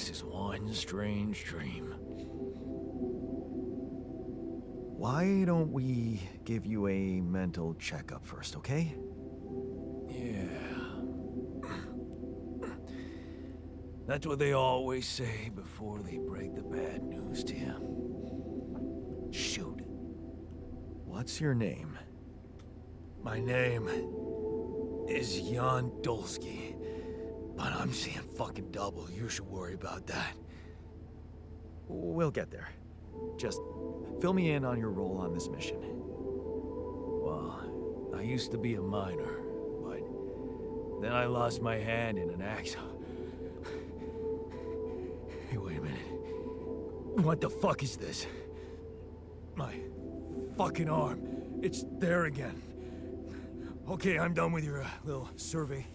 This is one strange dream. Why don't we give you a mental checkup first, okay? Yeah. That's what they always say before they break the bad news to you. Shoot. What's your name? My name is Jan Dolsky, but I'm seeing fucking double. You should worry about that. We'll get there. Just fill me in on your role on this mission. Well, I used to be a miner, but then I lost my hand in an accident. Hey, wait a minute. What the fuck is this? My fucking arm. It's there again. Okay, I'm done with your little survey.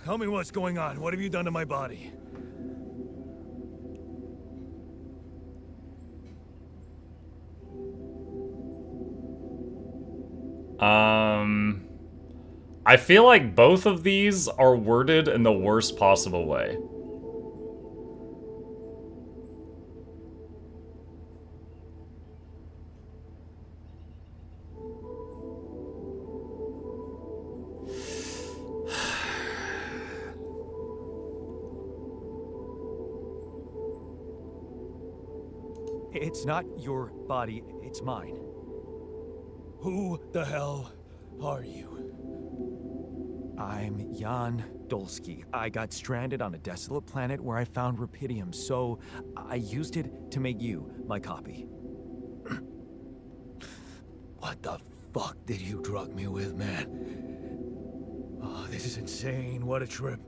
Tell me what's going on. What have you done to my body? I feel like both of these are worded in the worst possible way. It's not your body, it's mine. Who the hell are you? I'm Jan Dolsky. I got stranded on a desolate planet where I found rupidium, so I used it to make you my copy. What the fuck did you drug me with, man? Oh, this is insane. What a trip.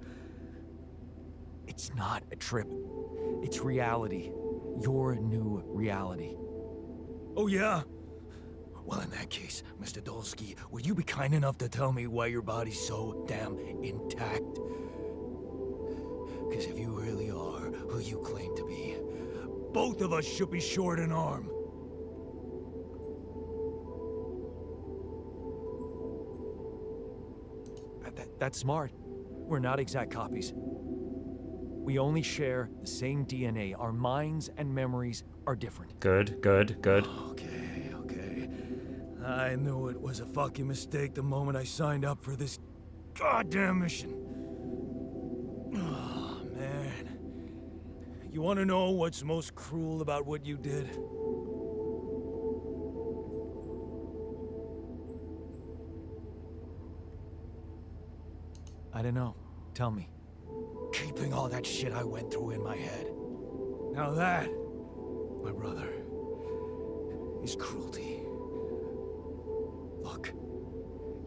It's not a trip. It's reality. Your new reality. Oh, yeah? Well, in that case, Mr. Dolsky, would you be kind enough to tell me why your body's so damn intact? Because if you really are who you claim to be, both of us should be short an arm. That's smart. We're not exact copies. We only share the same DNA. Our minds and memories are different. Good, good, good. Okay, okay. I knew it was a fucking mistake the moment I signed up for this goddamn mission. Oh, man. You want to know what's most cruel about what you did? I don't know. Tell me. Keeping all that shit I went through in my head. Now that, my brother, is cruelty. Look,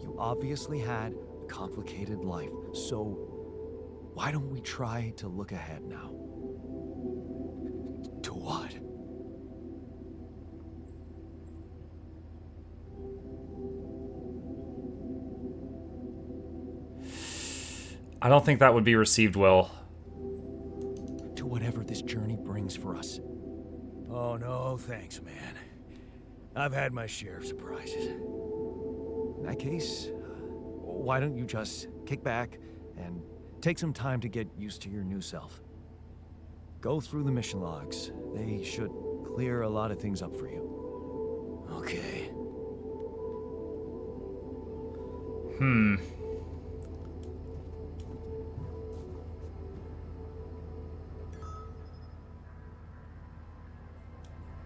you obviously had a complicated life, so why don't we try to look ahead now? To what? I don't think that would be received well. To whatever this journey brings for us. Oh, no, thanks, man. I've had my share of surprises. In that case, why don't you just kick back and take some time to get used to your new self? Go through the mission logs. They should clear a lot of things up for you. Okay.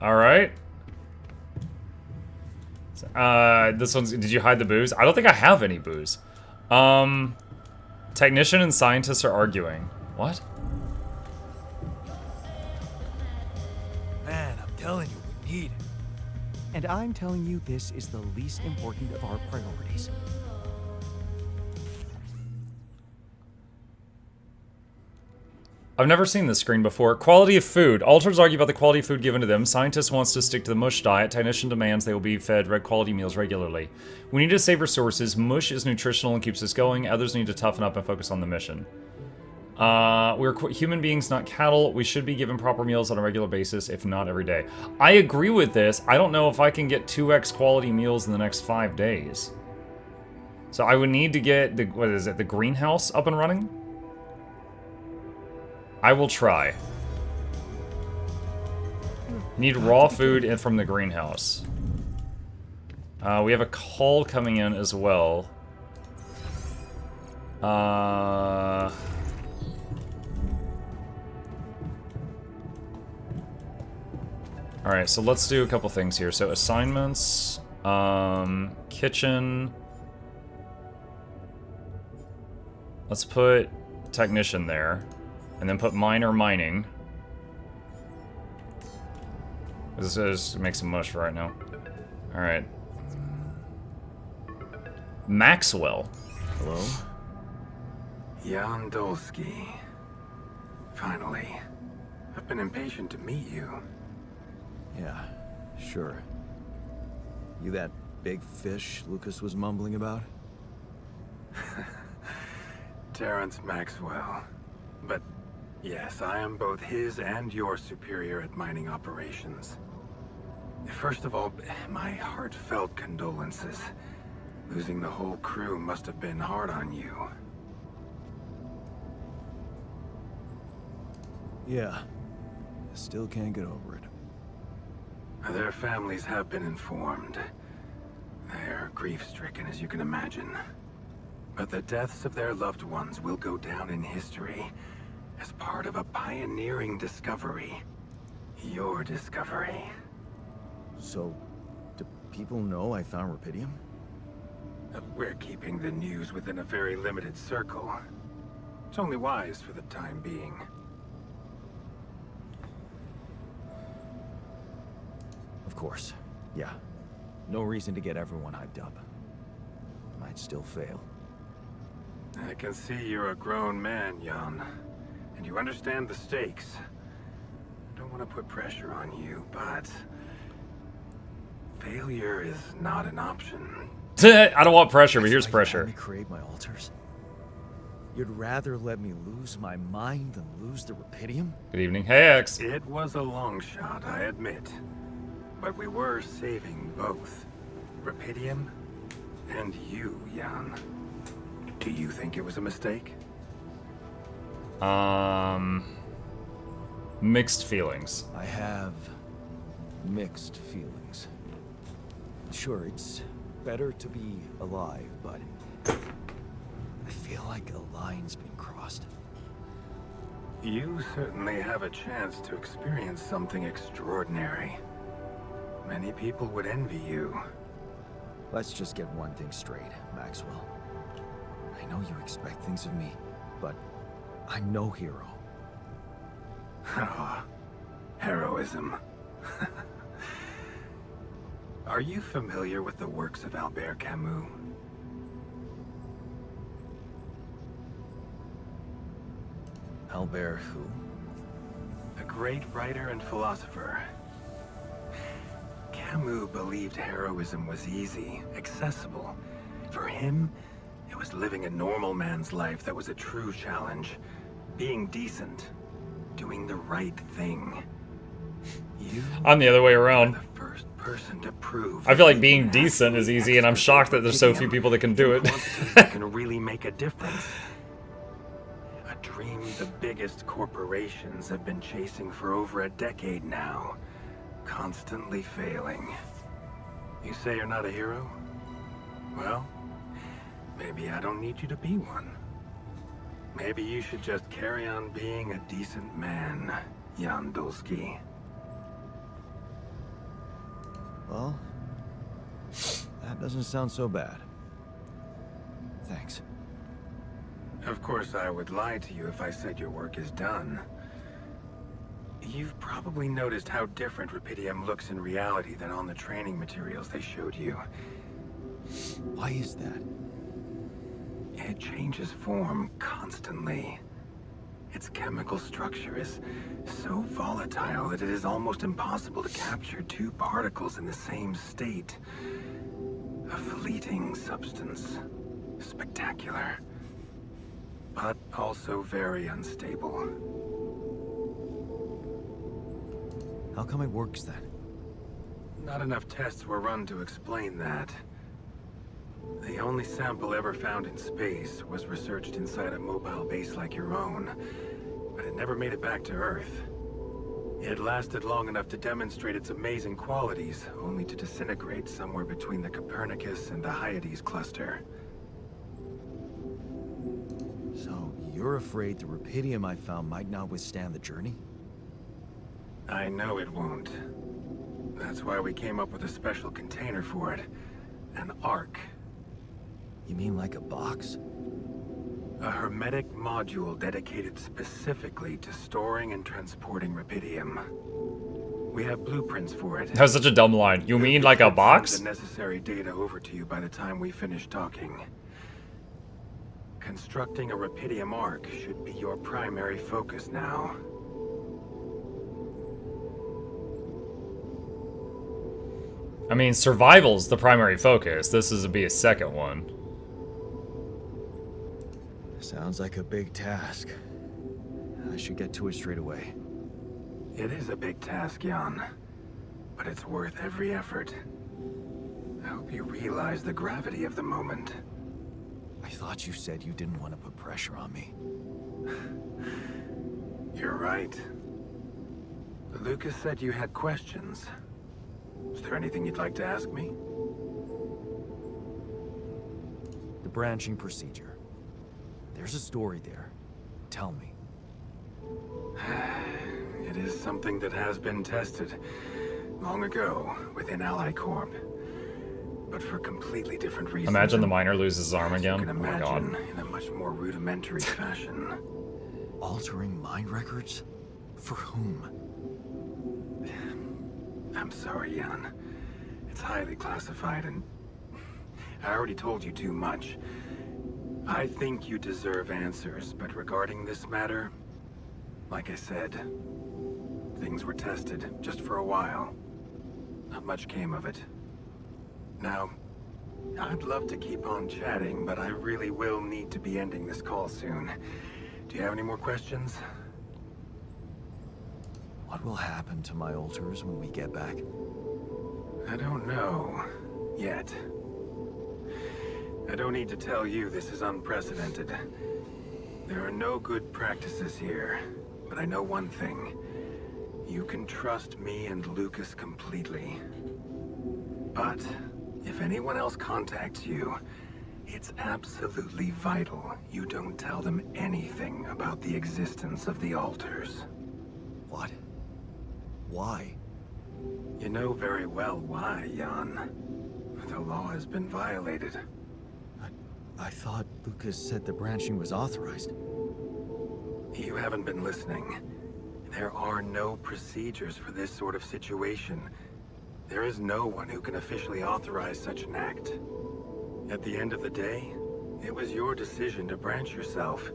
All right. This one's. Did you hide the booze? I don't think I have any booze. Technician and scientists are arguing. What? Man, I'm telling you, we need it. And I'm telling you, this is the least important of our priorities. I've never seen this screen before. Quality of food. Alters argue about the quality of food given to them. Scientist wants to stick to the mush diet. Technician demands they will be fed red quality meals regularly. We need to save resources. Mush is nutritional and keeps us going. Others need to toughen up and focus on the mission. We're human beings, not cattle. We should be given proper meals on a regular basis, if not every day. I agree with this. I don't know if I can get 2x quality meals in the next 5 days. So I would need to get the, what is it, the greenhouse up and running? I will try. Need raw food in from the greenhouse. We have a call coming in as well. Alright, so let's do a couple things here. So assignments, kitchen. Let's put technician there, and then put miner mining. This is make some mush for right now. Alright. Maxwell. Hello? Jan Dolsky. Finally. I've been impatient to meet you. Yeah, sure. You that big fish Lucas was mumbling about? Terrence Maxwell. But yes, I am both his and your superior at mining operations. First of all, my heartfelt condolences. Losing the whole crew must have been hard on you. Yeah. Still can't get over it. Their families have been informed. They're grief-stricken, as you can imagine. But the deaths of their loved ones will go down in history as part of a pioneering discovery. Your discovery. So, do people know I found Rapidium? We're keeping the news within a very limited circle. It's only wise for the time being. Of course. Yeah. No reason to get everyone hyped up. Might still fail. I can see you're a grown man, Jan. And you understand the stakes. I don't want to put pressure on you, but... failure is not an option. I don't want pressure, but here's That's why you had pressure. me create my altars? You'd rather let me lose my mind than lose the Rapidium? Good evening. Hey, X. It was a long shot, I admit. But we were saving both. Rapidium and you, Jan. Do you think it was a mistake? Mixed feelings. I have mixed feelings. Sure, it's better to be alive, but I feel like a line's been crossed. You certainly have a chance to experience something extraordinary. Many people would envy you. Let's just get one thing straight, Maxwell. I know you expect things of me, but I'm no hero. Ah, heroism. Are you familiar with the works of Albert Camus? Albert who? A great writer and philosopher. Camus believed heroism was easy, accessible. For him, it was living a normal man's life that was a true challenge. Being decent. Doing the right thing. You I'm the other way are around. the first person to prove I feel like that being you can decent is actually easy, and I'm shocked that there's so few people that can do it. that can really make a difference. A dream the biggest corporations have been chasing for over a decade now. Constantly failing. You say you're not a hero? Well, maybe I don't need you to be one. Maybe you should just carry on being a decent man, Jan Dolsky. Well, that doesn't sound so bad. Thanks. Of course, I would lie to you if I said your work is done. You've probably noticed how different Rapidium looks in reality than on the training materials they showed you. Why is that? It changes form constantly. Its chemical structure is so volatile that it is almost impossible to capture two particles in the same state. A fleeting substance. Spectacular. But also very unstable. How come it works then? Not enough tests were run to explain that. The only sample ever found in space was researched inside a mobile base like your own, but it never made it back to Earth. It lasted long enough to demonstrate its amazing qualities, only to disintegrate somewhere between the Copernicus and the Hyades cluster. So, you're afraid the rubidium I found might not withstand the journey? I know it won't. That's why we came up with a special container for it. An Ark. You mean like a box? A hermetic module dedicated specifically to storing and transporting rubidium. We have blueprints for it. That was such a dumb line. You mean like a Send box? the necessary data over to you by the time we finish talking. Constructing a rubidium Ark should be your primary focus now. I mean, survival's the primary focus. This is to be a second one. Sounds like a big task. I should get to it straight away. It is a big task, Jan, but it's worth every effort. I hope you realize the gravity of the moment. I thought you said you didn't want to put pressure on me. You're right. Lucas said you had questions. Is there anything you'd like to ask me? The branching procedure. There's a story there. Tell me. It is something that has been tested long ago within Ally Corp, but for completely different reasons. Imagine the miner loses his arm again. You can Oh my imagine god. in a much more rudimentary fashion. Altering mind records? For whom? I'm sorry, Jan. It's highly classified and I already told you too much. I think you deserve answers, but regarding this matter, like I said, things were tested just for a while. Not much came of it. Now, I'd love to keep on chatting, but I really will need to be ending this call soon. Do you have any more questions? What will happen to my altars when we get back? I don't know yet. I don't need to tell you this is unprecedented. There are no good practices here, but I know one thing. You can trust me and Lucas completely. But if anyone else contacts you, it's absolutely vital you don't tell them anything about the existence of the altars. What? Why? You know very well why, Jan. The law has been violated. I thought Lucas said the branching was authorized. You haven't been listening. There are no procedures for this sort of situation. There is no one who can officially authorize such an act. At the end of the day, it was your decision to branch yourself.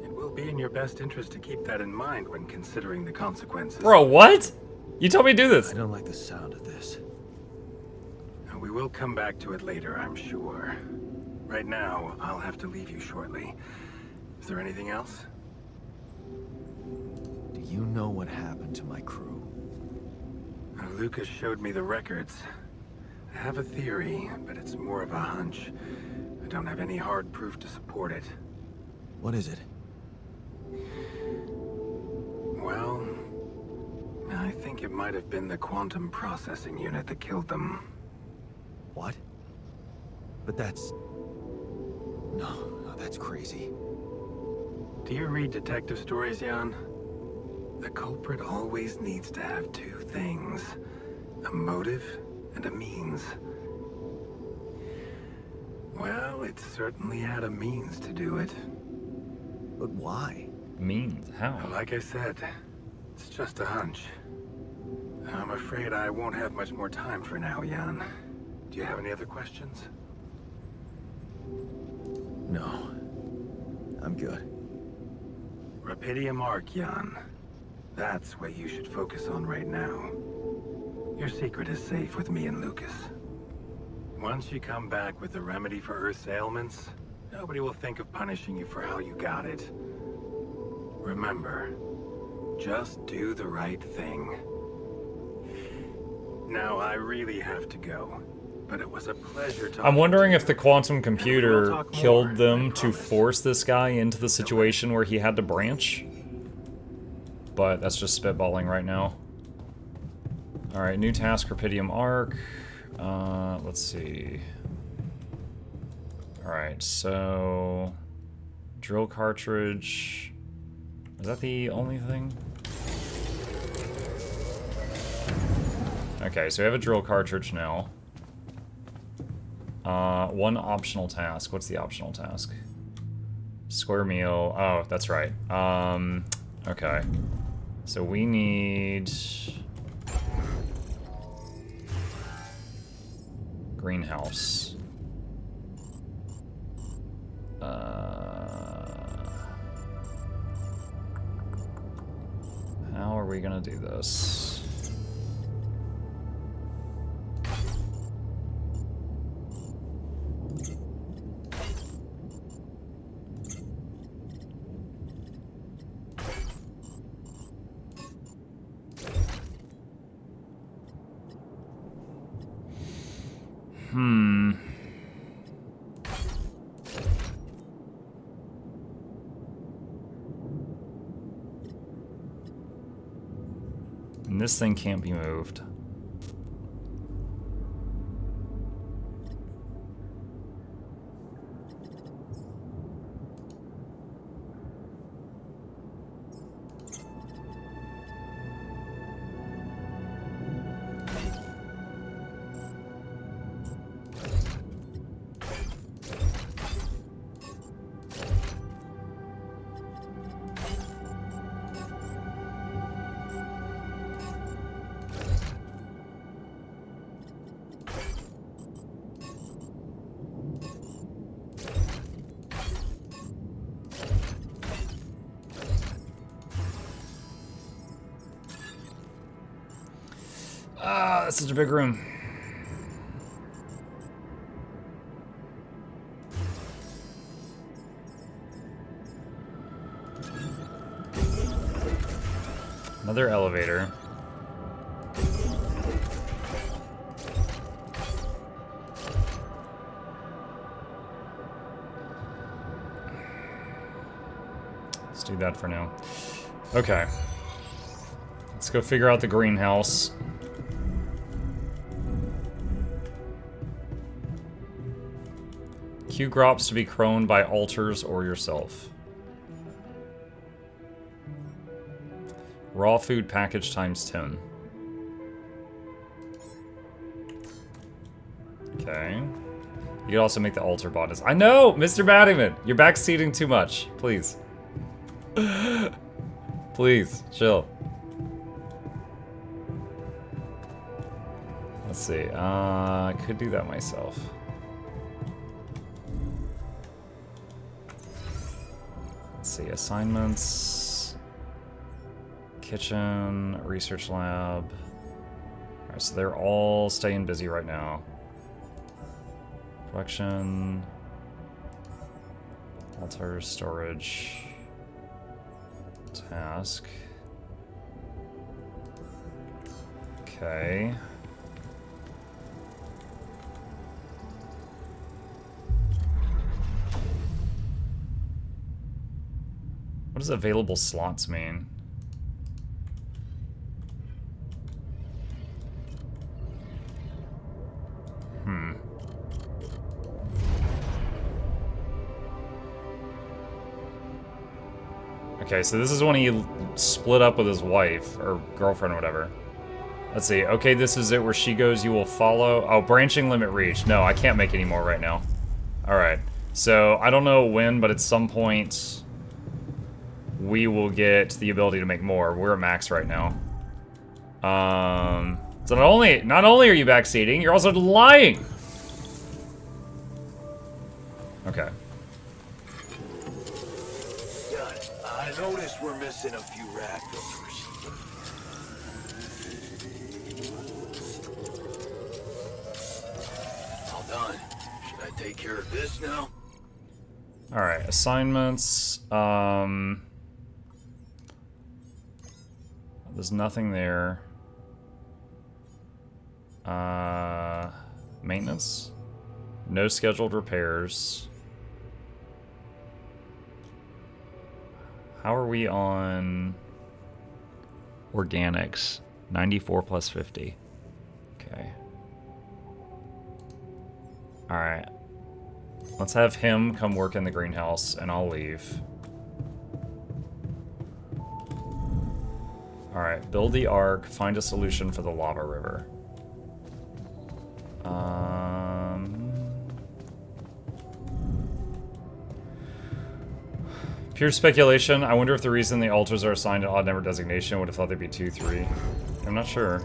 It will be in your best interest to keep that in mind when considering the consequences. Bro, what? You told me to do this. I don't like the sound of this. We will come back to it later, I'm sure. Right now, I'll have to leave you shortly. Is there anything else? Do you know what happened to my crew? Lucas showed me the records. I have a theory, but it's more of a hunch. I don't have any hard proof to support it. What is it? Well, I think it might have been the quantum processing unit that killed them. What? But that's... No, that's crazy. Do you read detective stories, Jan? The culprit always needs to have two things. A motive and a means. Well, it certainly had a means to do it. But why? Means? How? Like I said, it's just a hunch. I'm afraid I won't have much more time for now, Jan. Do you have any other questions? No. I'm good. Rubidium Ark, Jan. That's what you should focus on right now. Your secret is safe with me and Lucas. Once you come back with a remedy for Earth's ailments, nobody will think of punishing you for how you got it. Remember, just do the right thing. Now, I really have to go, but it was a pleasure talking I'm wondering to if the you. quantum And computer we'll talk more, killed them I to promise. force this guy into the situation where he had to branch. but that's just spitballing right now. Alright, new task, Rapidium Arc. Let's see. Alright, so... drill cartridge. Is that the only thing? Okay, so we have a drill cartridge now. One optional task. What's the optional task? Square meal. Oh, that's right. Okay. So we need... greenhouse. How are we gonna do this? And this thing can't be moved. Ah, that's such a big room. Another elevator. Let's do that for now. Okay. Let's go figure out the greenhouse. Q grops to be croned by altars or yourself. Raw food package times 10. Okay. You could also make the altar bonus. I know, Mr. Battyman, you're backseating too much. Please. Please, chill. Let's see. I could do that myself. Let's see, assignments, kitchen, research lab. All right, so they're all staying busy right now. Production, altar, storage, task. Okay. What does available slots mean? Okay, so this is when he split up with his wife, or girlfriend or whatever. Let's see. Okay, this is it where she goes, you will follow. Oh, branching limit reached. No, I can't make any more right now. Alright. So, I don't know when, but at some point we will get the ability to make more. We're at max right now. So not only are you backseating, you're also lying. Okay. I noticed we're missing a few rat filters. All done. Should I take care of this now? Alright, assignments. There's nothing there. Maintenance. No scheduled repairs. How are we on... Organics. 94 plus 50. Okay. Alright. Let's have him come work in the greenhouse, and I'll leave. Alright, build the ark, find a solution for the lava river. Pure speculation. I wonder if the reason the altars are assigned an odd number designation would have thought they'd be 2, 3. I'm not sure.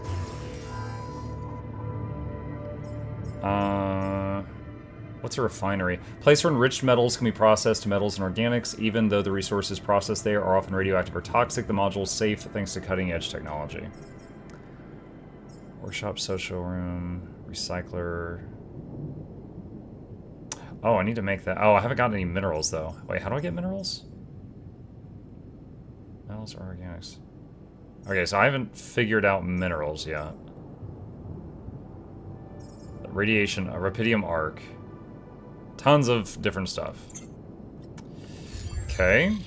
What's a refinery? Place where enriched metals can be processed to metals and organics. Even though the resources processed there are often radioactive or toxic, the module is safe thanks to cutting-edge technology. Workshop, social room, recycler. Oh, I need to make that. Oh, I haven't gotten any minerals, though. Wait, how do I get minerals? Metals or organics? Okay, so I haven't figured out minerals yet. Radiation, a rubidium arc. Tons of different stuff. Okay.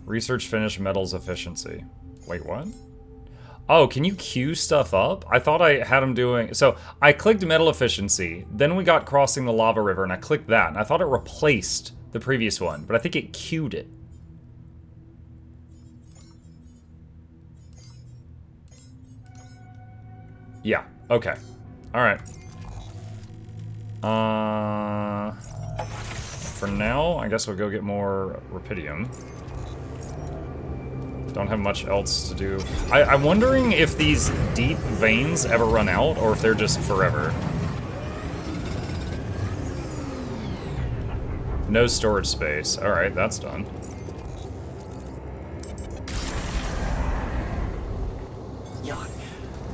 Research finished, metals efficiency. Wait, what? Oh, can you queue stuff up? I thought I had him doing... So, I clicked metal efficiency, then we got crossing the lava river, and I clicked that, and I thought it replaced the previous one, but I think it queued it. Yeah, okay. Alright. For now, I guess we'll go get more rubidium. Don't have much else to do. I'm wondering if these deep veins ever run out, or if they're just forever. No storage space. Alright, that's done. Jan,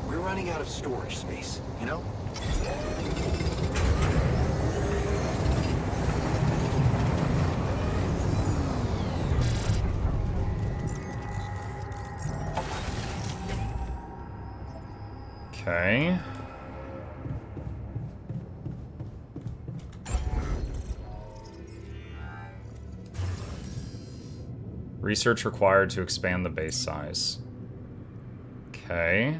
we're running out of storage space, you know? Okay. Research required to expand the base size. Okay.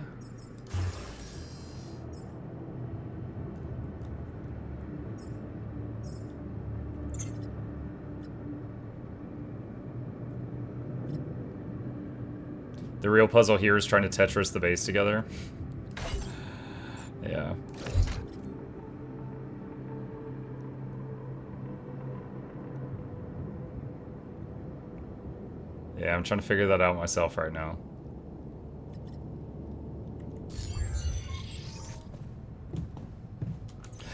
The real puzzle here is trying to Tetris the base together. Yeah. Yeah, I'm trying to figure that out myself right now.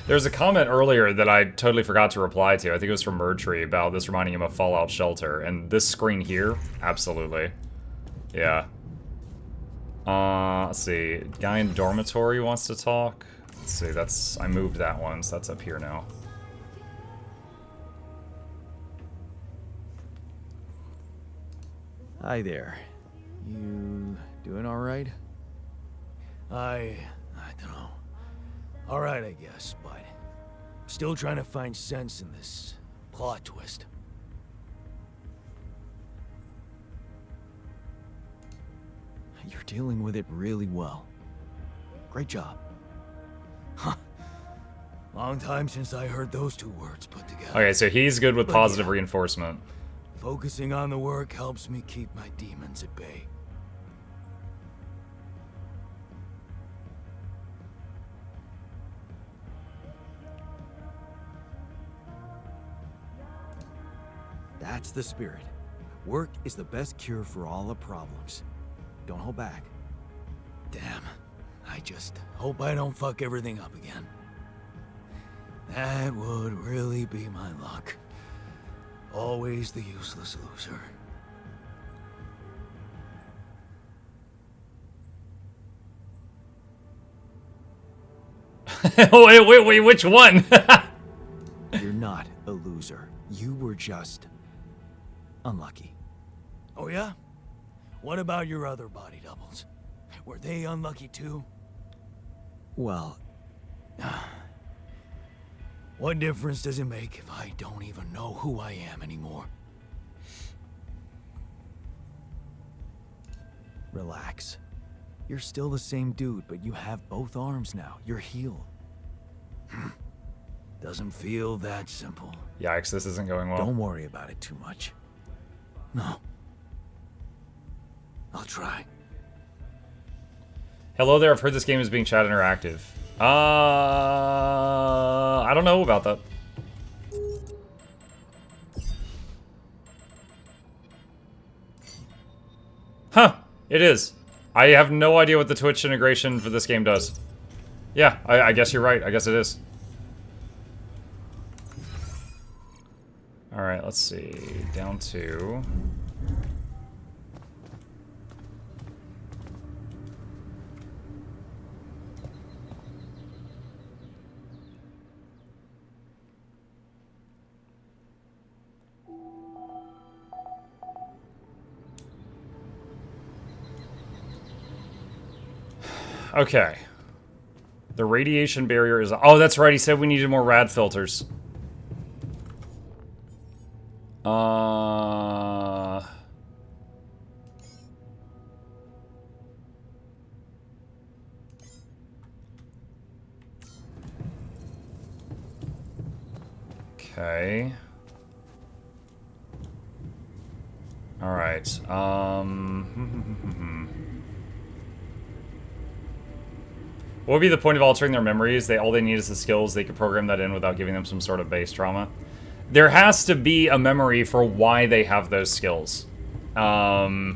There's a comment earlier that I totally forgot to reply to. I think it was from Murtree about this reminding him of Fallout Shelter. And this screen here, absolutely. Yeah. Let's see. Guy in dormitory wants to talk. Let's see, I moved that one, so that's up here now. Hi there. You doing all right? I don't know. All right, I guess, but still trying to find sense in this plot twist. You're dealing with it really well. Great job. Huh. Long time since I heard those two words put together. Okay, so he's good with But positive yeah. reinforcement. Focusing on the work helps me keep my demons at bay. That's the spirit. Work is the best cure for all the problems. Don't hold back. Damn. I just hope I don't fuck everything up again. That would really be my luck. Always the useless loser. Wait, which one? You're not a loser. You were just unlucky. Oh yeah? What about your other body doubles? Were they unlucky too? Well, What difference does it make if I don't even know who I am anymore? Relax. You're still the same dude, but you have both arms now. You're healed. Doesn't feel that simple. Yikes, this isn't going well. Don't worry about it too much. No. I'll try. Hello there, I've heard this game is being chat interactive. I don't know about that. Huh, it is. I have no idea what the Twitch integration for this game does. Yeah, I guess you're right. I guess it is. Alright, let's see. Down to... Okay. The radiation barrier is... Oh, that's right. He said we needed more rad filters. Okay. All right. What would be the point of altering their memories? All they need is the skills. They could program that in without giving them some sort of base trauma. There has to be a memory for why they have those skills. You're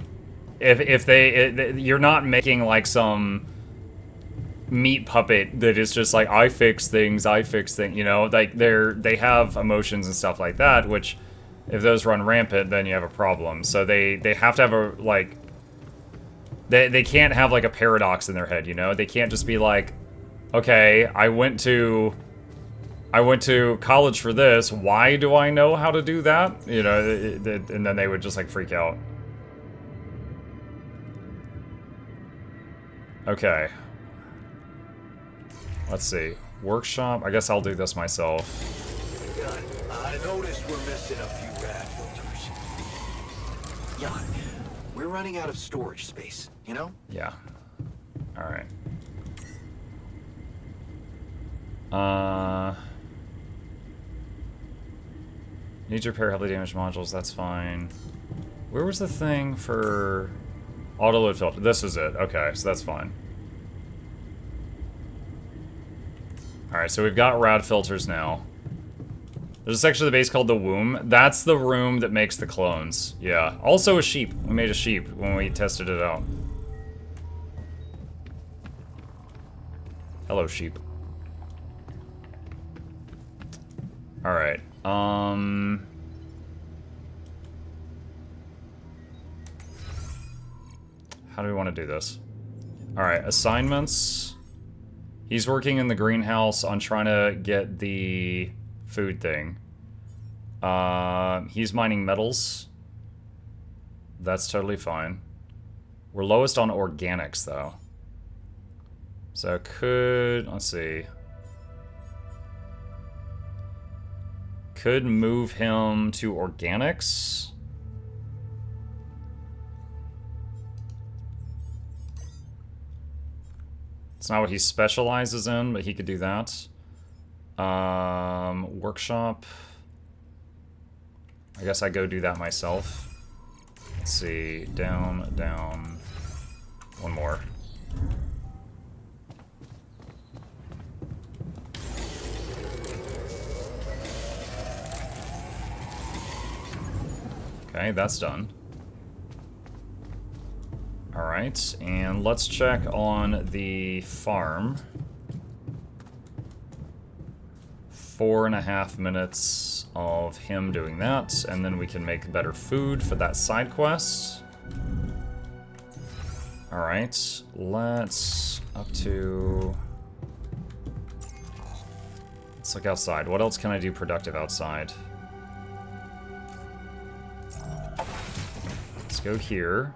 not making like some meat puppet that is just like, I fix things, you know, like they have emotions and stuff like that, which if those run rampant, then you have a problem. So they have to have a, like, they can't have like a paradox in their head, you know? They can't just be like, okay, I went to college for this, why do I know how to do that? You know, and then they would just like freak out. Okay. Let's see. Workshop, I guess I'll do this myself. I noticed we're missing a few rad filters. Yeah, we're running out of storage space, you know? Yeah. Alright. Need to repair heavily damaged modules, that's fine. Where was the thing for auto-load filter? This is it. Okay, so that's fine. Alright, so we've got rad filters now. There's a section of the base called the womb. That's the room that makes the clones. Yeah. Also a sheep. We made a sheep when we tested it out. Hello, sheep. Alright. How do we want to do this? Alright, assignments. He's working in the greenhouse on trying to get the food thing. He's mining metals. That's totally fine. We're lowest on organics, though. So let's see. Could move him to organics. It's not what he specializes in, but he could do that. Workshop. I guess I go do that myself. Let's see. Down, down. One more. Okay, that's done. Alright, and let's check on the farm. 4.5 minutes of him doing that, and then we can make better food for that side quest. Alright, let's look outside. What else can I do productive outside? Let's go here.